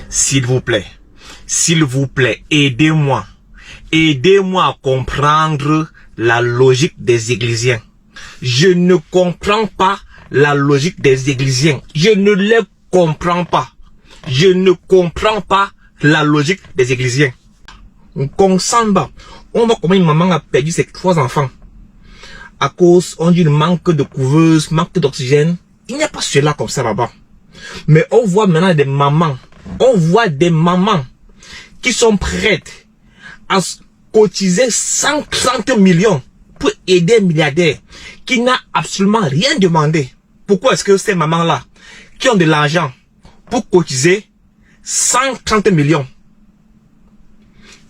S'il vous plaît, aidez-moi. Aidez-moi à comprendre la logique des églisiens. Je ne comprends pas la logique des églisiens. Je ne les comprends pas. Je ne comprends pas la logique des églisiens. Consamba, on voit comment une maman a perdu ses 3 enfants. À cause, on dit, manque de couveuse, manque d'oxygène. Il n'y a pas cela comme ça là-bas. Mais on voit maintenant des mamans. On voit des mamans qui sont prêtes à cotiser 130 millions pour aider un milliardaire qui n'a absolument rien demandé. Pourquoi est-ce que ces mamans-là, qui ont de l'argent pour cotiser 130 millions,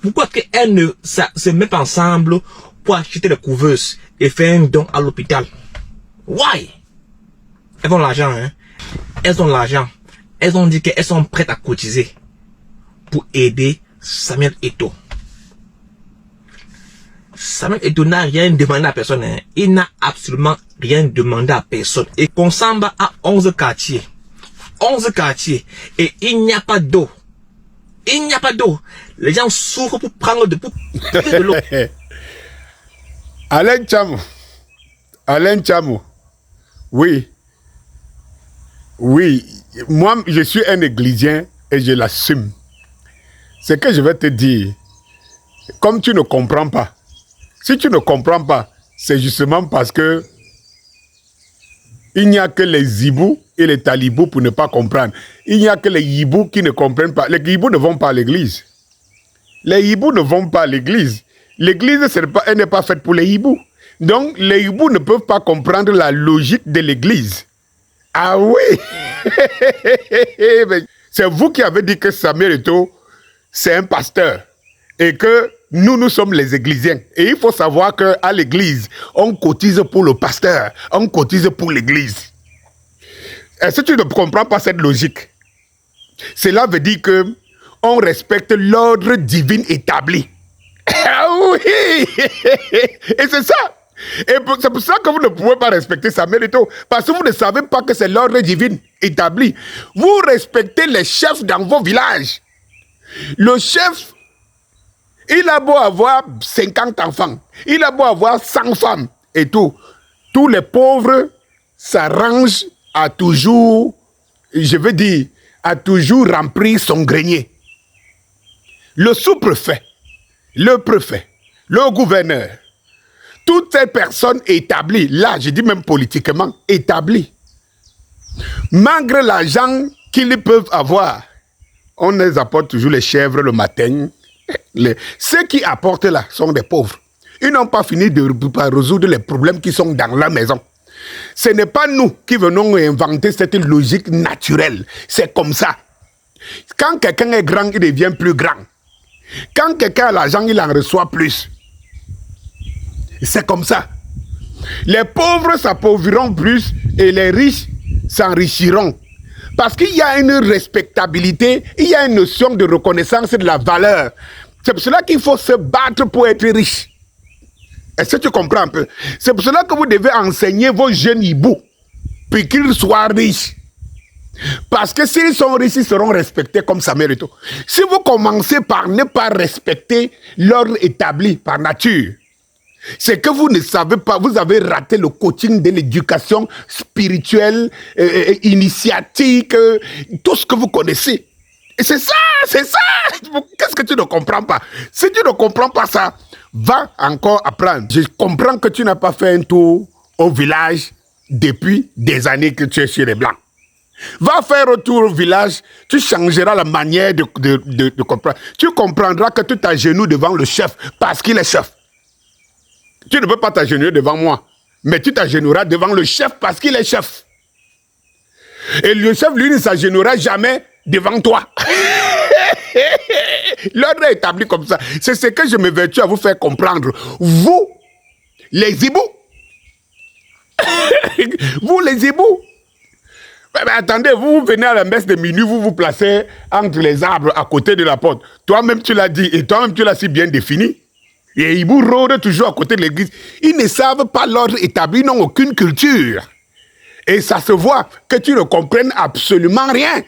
pourquoi qu'elles ne se mettent ensemble pour acheter des couveuses et faire un don à l'hôpital? Why? Elles ont l'argent, hein? Elles ont l'argent. Elles ont dit qu'elles sont prêtes à cotiser pour aider Samuel Eto'o. Samuel Eto'o n'a rien demandé à personne, hein. Il n'a absolument rien demandé à personne. Et Konsamba a 11 quartiers. 11 quartiers. Et il n'y a pas d'eau. Il n'y a pas d'eau. Les gens souffrent pour prendre de l'eau. Alain Tchamo. Oui. Oui. Moi, je suis un églisien et je l'assume. Ce que je vais te dire, comme tu ne comprends pas, si tu ne comprends pas, c'est justement parce que il n'y a que les hibous et les talibous pour ne pas comprendre. Il n'y a que les hibous qui ne comprennent pas. Les hibous ne vont pas à l'église. Les hibous ne vont pas à l'église. L'église, elle n'est pas faite pour les hibous. Donc, les hibous ne peuvent pas comprendre la logique de l'église. Ah oui. C'est vous qui avez dit que Samuel Eto'o, c'est un pasteur. Et que nous sommes les églisiens. Et il faut savoir qu'à l'église, on cotise pour le pasteur. On cotise pour l'église. Est-ce que tu ne comprends pas cette logique? Cela veut dire que on respecte l'ordre divin établi. Ah oui. Et c'est ça. Et c'est pour ça que vous ne pouvez pas respecter Samuel Eto'o. Parce que vous ne savez pas que c'est l'ordre divin établi. Vous respectez les chefs dans vos villages. Le chef, il a beau avoir 50 enfants. Il a beau avoir 100 femmes et tout. Tous les pauvres s'arrangent à toujours, je veux dire, à toujours remplir son grenier. Le sous-préfet, le préfet, le gouverneur, toutes ces personnes établies, là je dis même politiquement, établies, malgré l'argent qu'ils peuvent avoir, on les apporte toujours les chèvres le matin. Ceux qui apportent là sont des pauvres. Ils n'ont pas fini de résoudre les problèmes qui sont dans la maison. Ce n'est pas nous qui venons inventer cette logique naturelle. C'est comme ça. Quand quelqu'un est grand, il devient plus grand. Quand quelqu'un a l'argent, il en reçoit plus. C'est comme ça. Les pauvres s'appauvriront plus et les riches s'enrichiront. Parce qu'il y a une respectabilité, il y a une notion de reconnaissance de la valeur. C'est pour cela qu'il faut se battre pour être riche. Est-ce que tu comprends un peu? C'est pour cela que vous devez enseigner vos jeunes hiboux, puis qu'ils soient riches. Parce que s'ils sont riches, ils seront respectés comme Samuel Eto'o. Si vous commencez par ne pas respecter l'ordre établi par nature, c'est que vous ne savez pas, vous avez raté le coaching de l'éducation spirituelle, initiatique, tout ce que vous connaissez. Et c'est ça, c'est ça. Qu'est-ce que tu ne comprends pas? Si tu ne comprends pas ça, va encore apprendre. Je comprends que tu n'as pas fait un tour au village depuis des années que tu es chez les Blancs. Va faire un tour au village, tu changeras la manière de comprendre. Tu comprendras que tu t'agenouilles devant le chef parce qu'il est chef. Tu ne peux pas t'agenouiller devant moi, mais tu t'agenouilleras devant le chef parce qu'il est chef. Et le chef, lui, ne s'agenouillera jamais devant toi. L'ordre est établi comme ça. C'est ce que je me vertue à vous faire comprendre. Vous, les hiboux, vous, les hiboux, mais attendez, vous venez à la messe de minuit, vous vous placez entre les arbres à côté de la porte. Toi-même, tu l'as dit, et toi-même, tu l'as si bien défini. Et ils vous rôdent toujours à côté de l'église. Ils ne savent pas l'ordre établi, ils n'ont aucune culture. Et ça se voit que tu ne comprennes absolument rien.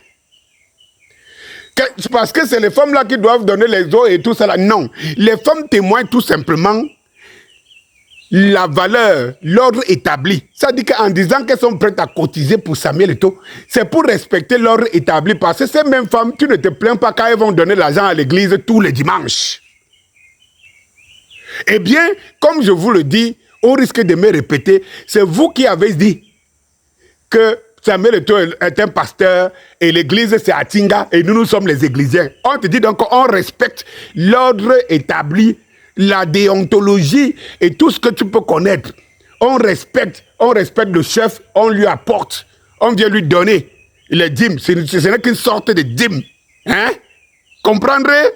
Parce que c'est les femmes là qui doivent donner les eaux et tout ça là. Non. Les femmes témoignent tout simplement la valeur, l'ordre établi. Ça dit qu'en disant qu'elles sont prêtes à cotiser pour Samuel Eto'o, c'est pour respecter l'ordre établi. Parce que ces mêmes femmes, tu ne te plains pas quand elles vont donner l'argent à l'église tous les dimanches. Eh bien, comme je vous le dis, au risque de me répéter, c'est vous qui avez dit que Samuel Eto'o est un pasteur et l'église c'est à Tinga et nous sommes les églisiens. On te dit donc on respecte l'ordre établi, la déontologie et tout ce que tu peux connaître. On respecte le chef, on lui apporte, on vient lui donner les dîmes. Ce n'est qu'une sorte de dîme. Hein? Comprendrez?